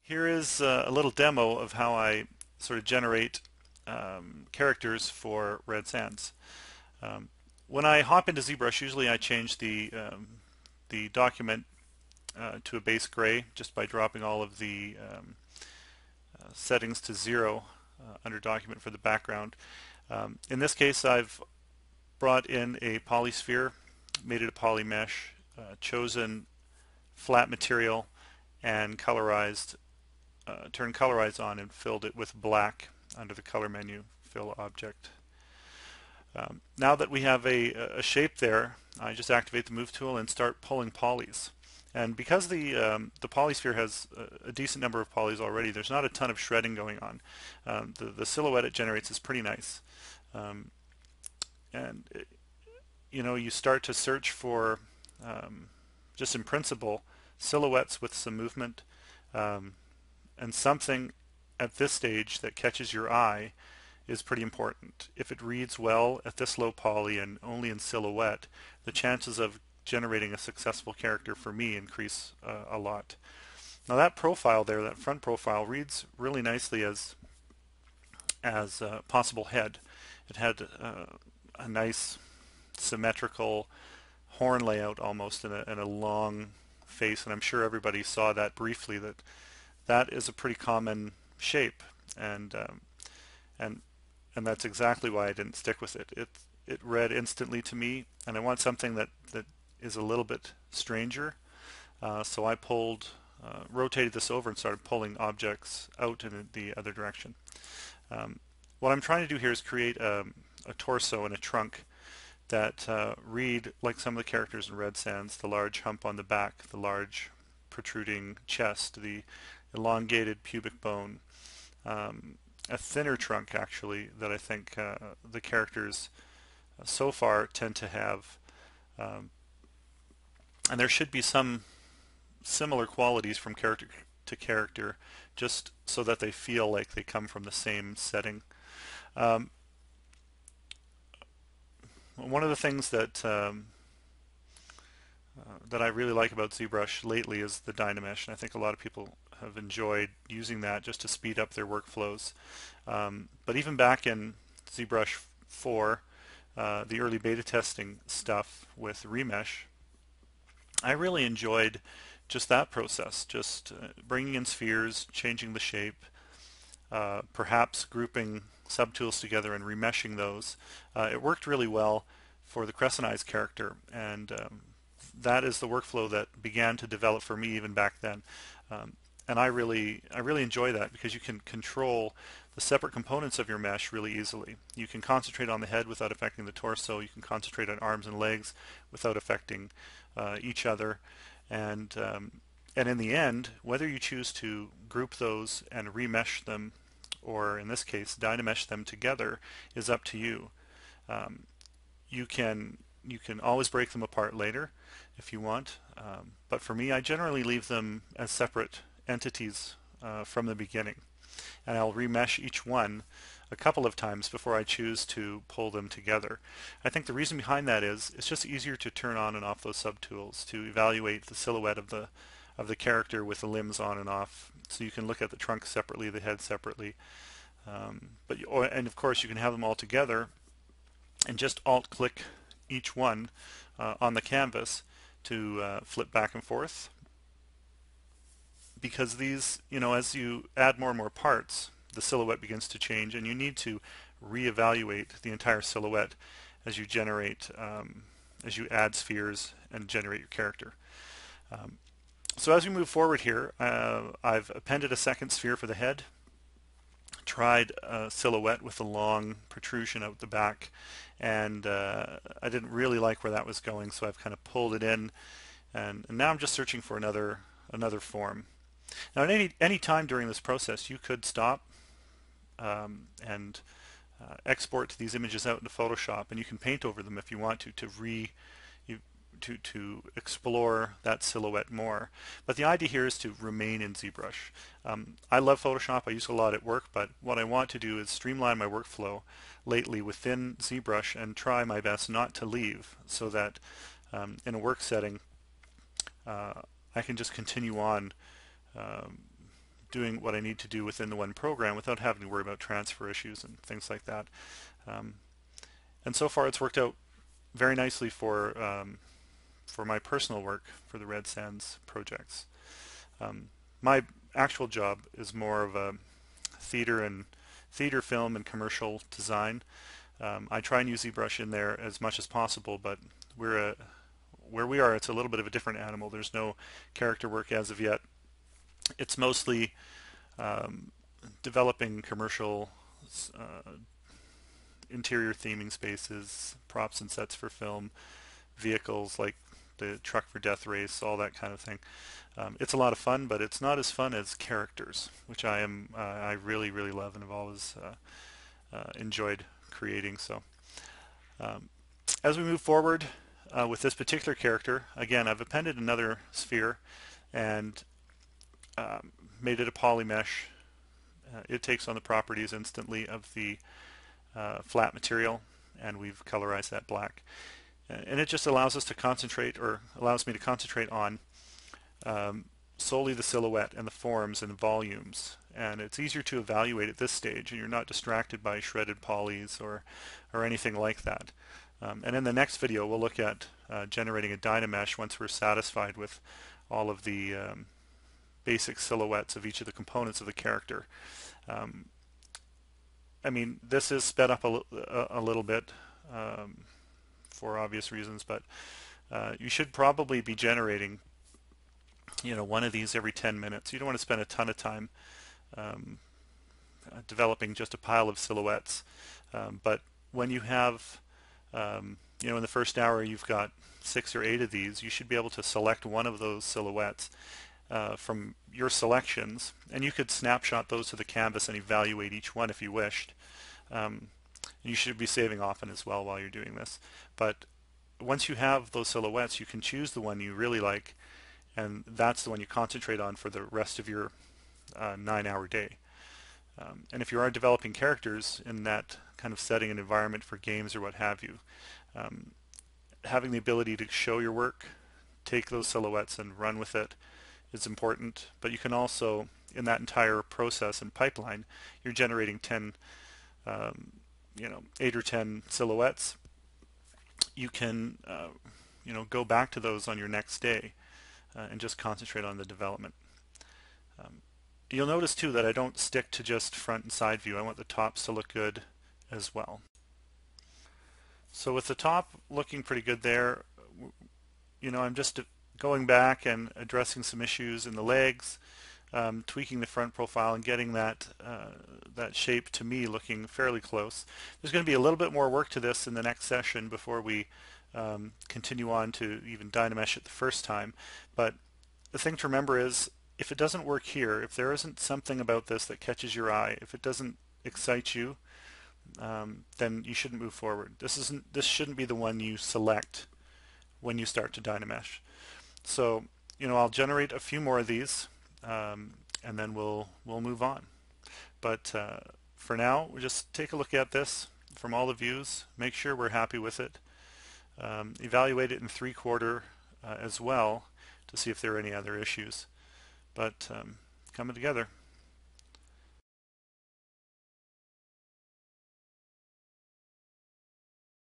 Here is a little demo of how I sort of generate characters for red sands. Um, when I hop into Zbrush, usually I change the document to a base gray just by dropping all of the settings to 0 under document for the background. In this case, I've brought in a polysphere, made it a poly mesh, chosen flat material, and turned colorize on and filled it with black under the color menu, fill object. Now that we have a shape there, I just activate the move tool and start pulling polys. And because the polysphere has a decent number of polys already, there's not a ton of shredding going on. The silhouette it generates is pretty nice. Um, and you start to search for just in principle silhouettes with some movement, um, and something at this stage that catches your eye is pretty important. If it reads well at this low poly and only in silhouette, the chances of generating a successful character for me increase a lot. Now that profile there, that front profile, reads really nicely as a possible head. It had a nice symmetrical horn layout almost and a long face, and I'm sure everybody saw that briefly, that is a pretty common shape, and and and that's exactly why I didn't stick with it. It read instantly to me, and I want something that is a little bit stranger. So I rotated this over and started pulling objects out in the other direction. What I'm trying to do here is create a torso and a trunk that read like some of the characters in Red Sands: the large hump on the back, the large protruding chest, the elongated pubic bone, a thinner trunk actually that I think the characters so far tend to have, um, and there should be some similar qualities from character to character, just so that they feel like they come from the same setting. Um, One of the things that I really like about ZBrush lately is the Dynamesh, and I think a lot of people have enjoyed using that just to speed up their workflows. But even back in ZBrush 4, the early beta testing stuff with Remesh, I really enjoyed just that process, just bringing in spheres, changing the shape, perhaps grouping subtools together and remeshing those. It worked really well for the Crescent Eyes character, and that is the workflow that began to develop for me even back then. And I really enjoy that because you can control the separate components of your mesh really easily. You can concentrate on the head without affecting the torso. You can concentrate on arms and legs without affecting each other. And and in the end, whether you choose to group those and remesh them, or in this case, dynamesh them together, is up to you. Um, you can always break them apart later if you want, but for me, I generally leave them as separate entities from the beginning, and I'll remesh each one a couple of times before I choose to pull them together. I think the reason behind that is it's just easier to turn on and off those subtools to evaluate the silhouette of the character with the limbs on and off, so you can look at the trunk separately, the head separately. And of course, you can have them all together and just alt-click each one on the canvas to flip back and forth. Because these, as you add more and more parts, the silhouette begins to change, and you need to reevaluate the entire silhouette as you as you add spheres and generate your character. So as we move forward here, I've appended a second sphere for the head, tried a silhouette with a long protrusion out the back, and I didn't really like where that was going, so I've kind of pulled it in, and now I'm just searching for another form. Now, at any time during this process, you could stop and export these images out into Photoshop, and you can paint over them if you want to explore that silhouette more. But the idea here is to remain in ZBrush. I love Photoshop. I use it a lot at work, but what I want to do is streamline my workflow lately within ZBrush and try my best not to leave, so that in a work setting I can just continue on um, doing what I need to do within the one program without having to worry about transfer issues and things like that. Um, and so far it's worked out very nicely for my personal work for the Red Sands projects. My actual job is more of a theater, film, and commercial design. I try and use Zbrush in there as much as possible, but where we are, it's a little bit of a different animal. There's no character work as of yet. It's mostly developing commercial interior theming spaces, props and sets for film, vehicles like the Truck for Death race, all that kind of thing. It's a lot of fun, but it's not as fun as characters, which I really, really love and have always enjoyed creating. So as we move forward with this particular character, again, I've appended another sphere and made it a poly mesh. It takes on the properties instantly of the flat material, and we've colorized that black. And it just allows us to concentrate, or allows me to concentrate on solely the silhouette and the forms and the volumes. And it's easier to evaluate at this stage, and you're not distracted by shredded polys or anything like that. And in the next video, we'll look at generating a Dynamesh once we're satisfied with all of the basic silhouettes of each of the components of the character. I mean, this is sped up a little bit for obvious reasons, but you should probably be generating, one of these every 10 minutes. You don't want to spend a ton of time developing just a pile of silhouettes. But when you have, in the first hour you've got 6 or 8 of these, you should be able to select one of those silhouettes from your selections, and you could snapshot those to the canvas and evaluate each one if you wished. You should be saving often as well while you're doing this. But once you have those silhouettes, you can choose the one you really like, and that's the one you concentrate on for the rest of your 9-hour day. And if you are developing characters in that kind of setting and environment for games or what have you, having the ability to show your work, take those silhouettes and run with it is important. But you can also, in that entire process and pipeline, you're generating 8 or 10 silhouettes. You can go back to those on your next day and just concentrate on the development. You'll notice too that I don't stick to just front and side view. I want the tops to look good as well. So with the top looking pretty good there, I'm just going back and addressing some issues in the legs, tweaking the front profile and getting that shape to me looking fairly close. There's going to be a little bit more work to this in the next session before we continue on to even Dynamesh it the first time. But the thing to remember is, if it doesn't work here, if there isn't something about this that catches your eye, if it doesn't excite you, then you shouldn't move forward. This shouldn't be the one you select when you start to Dynamesh. So I'll generate a few more of these, and then we'll move on. But for now, we'll just take a look at this from all the views, make sure we're happy with it, evaluate it in 3/4 as well to see if there are any other issues. But coming together.